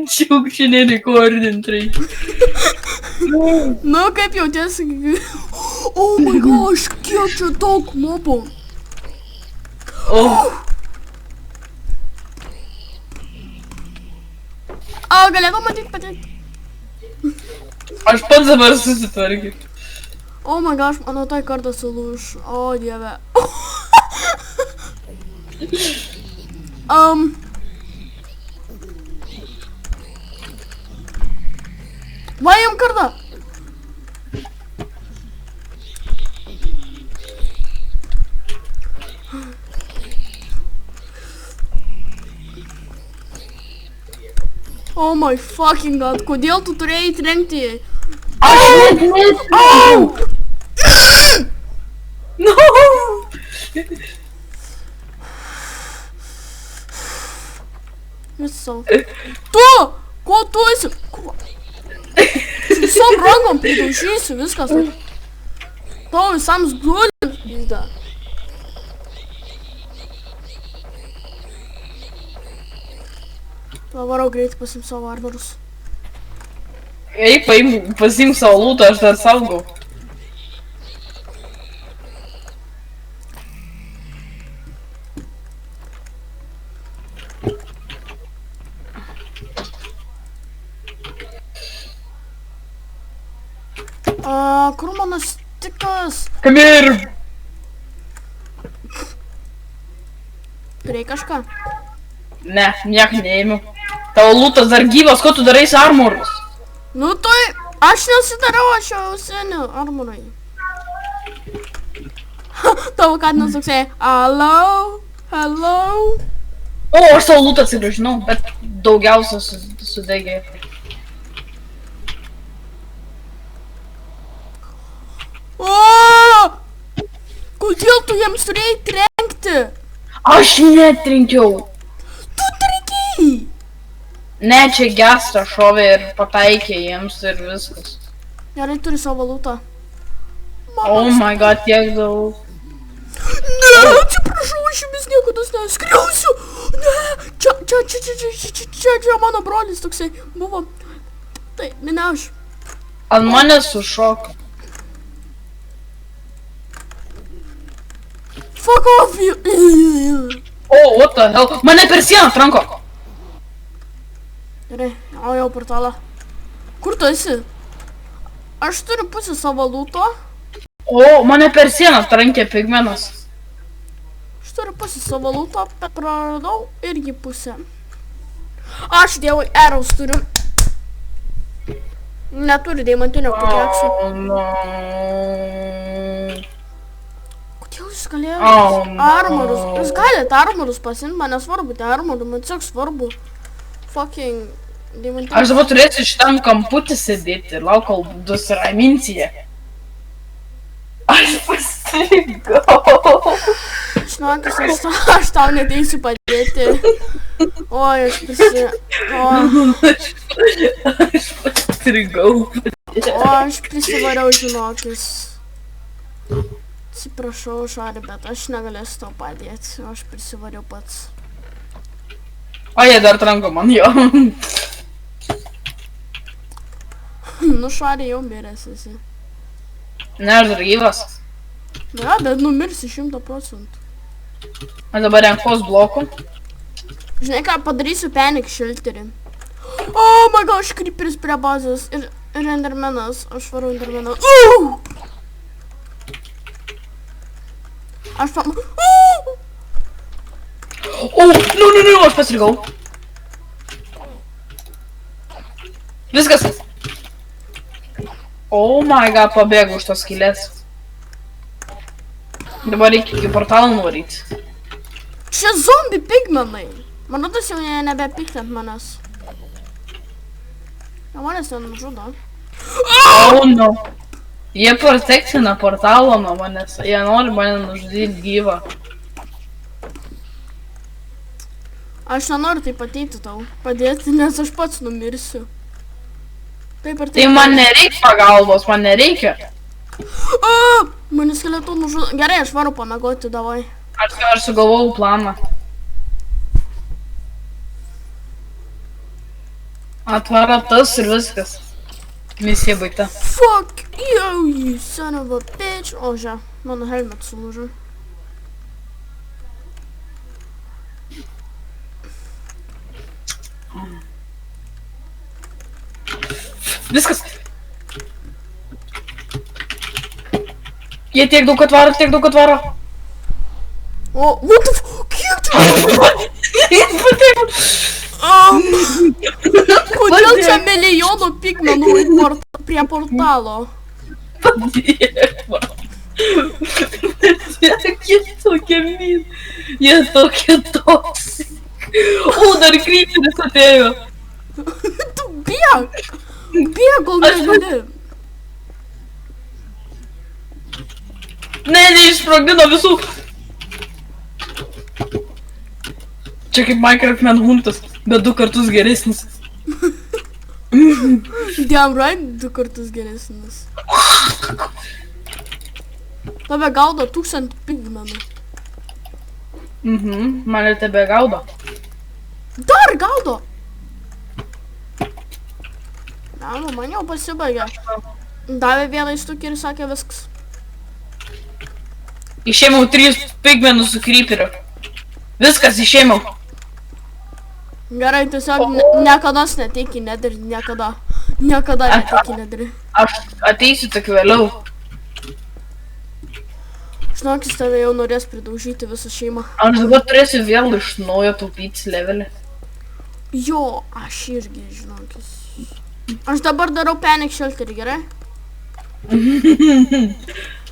Čiaukšinė rekordintai. Nu, kaip jautiesi? Oh my gosh, kiek čia daug mobų. Galėtų matyti patekti. Aš pats dabar susitvarkyt. Oh my gosh, mano tai kartą sulūž. O, dieve. Va, jam kartą. Oh my fucking god, kodėl tu turėjai trenkti jai? Au! No! Visau. Tu! Ko tu esi? Visom rangom pridaužysiu, viskas. Tau visam zgulim, pizda. Varau greitai pasim savo armorus. Eik, pasim savo lūtą, aš dar saugau. Kur mano stikas? Come here! Turėjai kažką? Ne, niek neėmiau. Tavo lūtas dar gyvas, ko tu darai su armorus? Nu tai, aš nesidarau, aš jau seniau armorai. Tavo katinas toksai, hello, hello. O, aš savo lūtą atsigrąžinau, bet daugiausia sudegė. Kodėl tu jiems turėjai trenkti? Aš netrenkiau. Tu trenkiai. Ne, čia gesta šovė ir pataikė jiems ir viskas. Gerai, turi savo lūtą. Oh my god, tiek daug. Ne, atsiprašau, aš jumis niekados neskriausiu. Ne, čia mano brolis toksai buvo. Tai, ne aš. Ant mane sušoko. Fuck off, you. Oh, what the hell? Mane per sieną tranko. Gerai, o jau portalą. Kur tu esi? Aš turiu pusę savo lūto. O, mane per sieną trankė pigmenas. Aš turiu pusę savo lūto, bet praradau irgi pusę. Aš dievui eros turiu. Neturi deimantinio pikeksų. Oh, no. Kodėl jūs galėjote armorus? Jūs galite armorus pasimti, man nesvarbu, tai armorų, man tiesiog svarbu. Fucking deimantinio. Aš dabar turėsiu šitam kamputį sėdėti, lauk, kol nusiraminsi jie. Aš pastrigau. Žinokis, aš tau neteisiu padėti. Oi, aš pastrigau. O, aš prisivariau, žinokis. Atsiprašau, Šari, bet aš negalėsiu tau padėti. Aš prisivariau pats. O, jie dar tranko man jo. Nu, Šari jau miręs esi. Ne, aš dar gyvas. Ne, bet numirsi 100%. Aš dabar renkos blokų. Žinai ką, padarysiu panic shelterį. Oh my gosh, creeperis prie bazės. Ir endermenas. Aš varau endermeną. Aš tam... Nu, aš pasirigau. Viskas. Oh my god, pabėgu už tos skylės. Dabar reikia iki portalą nuvaryti. Čia zombi pigmenai. Man rodos jau nebepykti ant manęs. Ja manęs ten žudo. Oh no. Jie protekcina portalą nuo manęs. Jie nori mane nužudyti gyvą. Aš nenoriu taip ateiti tau padėti, nes aš pats numirsiu. Taip ir taip. Tai man nereikia pagalbos, man nereikia. Mane skeletų nužudo. Gerai, aš varu pamegoti, davai. Aš sugalvojau planą. Atvaro tas ir viskas. Misija baigta. Fuck you, you son of a bitch. O, žiūrėk, mano helmet sulūžo. Viskas. Jie tiek daug atvaro. O, what the fuck, kiek Kodėl čia milijonų pigmenų prie portalo? Jie tokie toksik. O, dar krypteris atėjo. Tu bėg, kol negali. Ne, neišsprogdino visų. Čia kaip Minecraft Manhuntas, bet 2 kartus geresnis. Damn right, 2 kartus geresnis. Tave gaudo 1000 pigmenų. Mane tebe gaudo. Dar gaudo! Na, man jau pasibaigė. Davė vieną ištukį ir sakė viskas. Išėmiau 3 pigmenų su creeperiu. Viskas išėmiau. Gerai, tiesiog niekados neteik į netherį, niekada. Niekada neteik į netherį. Aš ateisiu tik vėliau. Žinokis, tave jau norės pridaužyti visą šeimą. Aš dabar turėsiu vėl iš naujo taupyti levelį. Jo, aš irgi, žinokis. Aš dabar darau panic shelterį, gerai?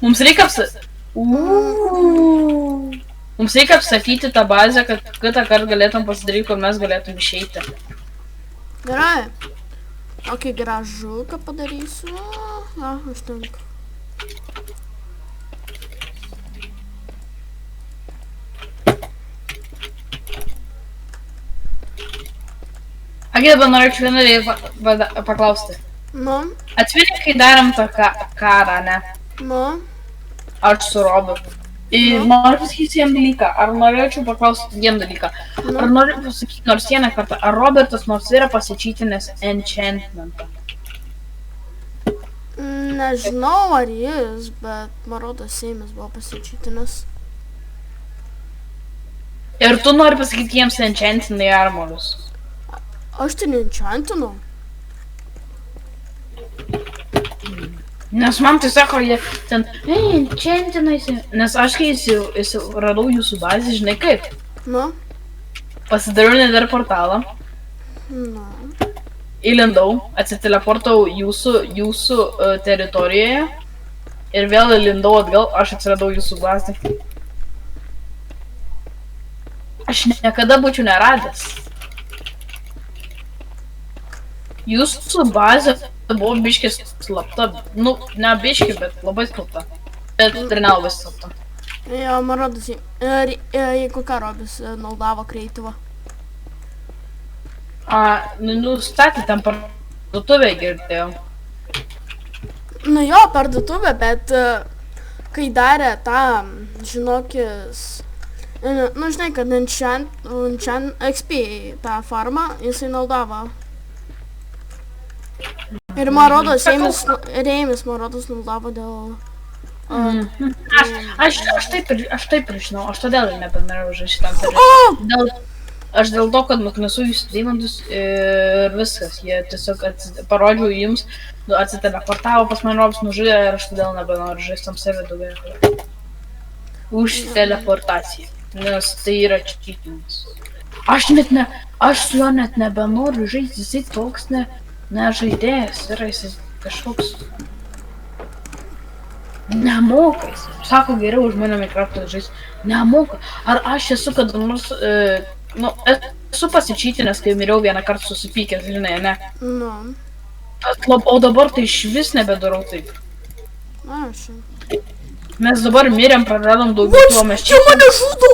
Mums reikia Mums reikia apstatyti tą bazę, kad kitą kartą galėtum pasidaryti, kur mes galėtum išeiti. Gerai. Tokį gražuką padarysiu. Na, užtenka. Agi, dabar norėčiau vieną paklausti. Nu? Atsimeni, kai darėm tą karą, ne? Nu? Aš su Robu. Ir noriu pasakyti jam dalyką, ar norėčiau paklausti jam dalyką. Ar noriu pasakyti nors vieną kartą, ar Robertas nors yra pasičytinęs enchantmentą? Nežinau, ar jis, bet man rodos Seimis buvo pasičytinęs. Ir tu nori pasakyti jiems enchantinai armorus? Aš tai neenchantinau. Nes man tai sako, jie ten, enchantinaisi. Nes aš kai radau jūsų bazį, žinai kaip? Nu? Pasidariau nether portalą. Nu? Įlindau, atsiteleportau jūsų teritorijoje. Ir vėl įlindau atgal, aš atsiradau jūsų bazį. Aš niekada būčiau neradęs. Jūsų bazė buvo biškis slapta. Nu, ne biški, bet labai slapta. Bet ir nelabai slapta. Jo, man rodos, jeigu ką Robis naudavo kreatyvą. Nustatė ten parduotuvę, girdėjau. Nu jo, parduotuvę, bet kai darė tą, žinokis, nu žinai, kad enchant XP tą farmą, jisai naudavo. Ir man rodos, Reimis, man rodos, naudavo dėl... Aš taip ir žinau, aš todėl nebenorėjau žaisti tam seriją. Aš dėl to, kad nuknesu jūsų deimantus ir viskas, jie tiesiog parodžiau jums, atsiteleportavo pas man Robs nužudė ir aš todėl nebenoriu žaisti tam seriją daugiau. Už teleportaciją, nes tai yra cheatingas. Aš su juo net nebenoriu žaisti, jisai toks nežaidėjas yra, jisai kažkoks nemoka, jisai sako geriau už mane Minecraft'ą žaisti, nemoka. Ar aš esu kada nors, esu pasičytinęs, kai miriau vieną kartą susipykęs, žinai, ne? Nu. O dabar tai išvis nebedarau taip. Aš. Mes dabar mirėm, praradom daugiau tuo mes čia mane žudo!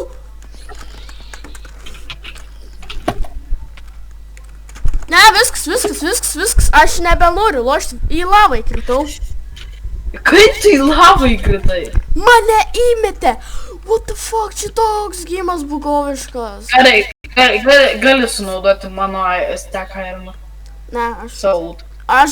Ne, viskas, aš nebenoriu lošti, į lavą įkritau. Kaip tu į lavą įkritai? Mane įmetė! What the fuck, čia toks gimas bugoviškas. Gerai, gali sunaudoti mano stack ironą. Ne, aš. Sold. Aš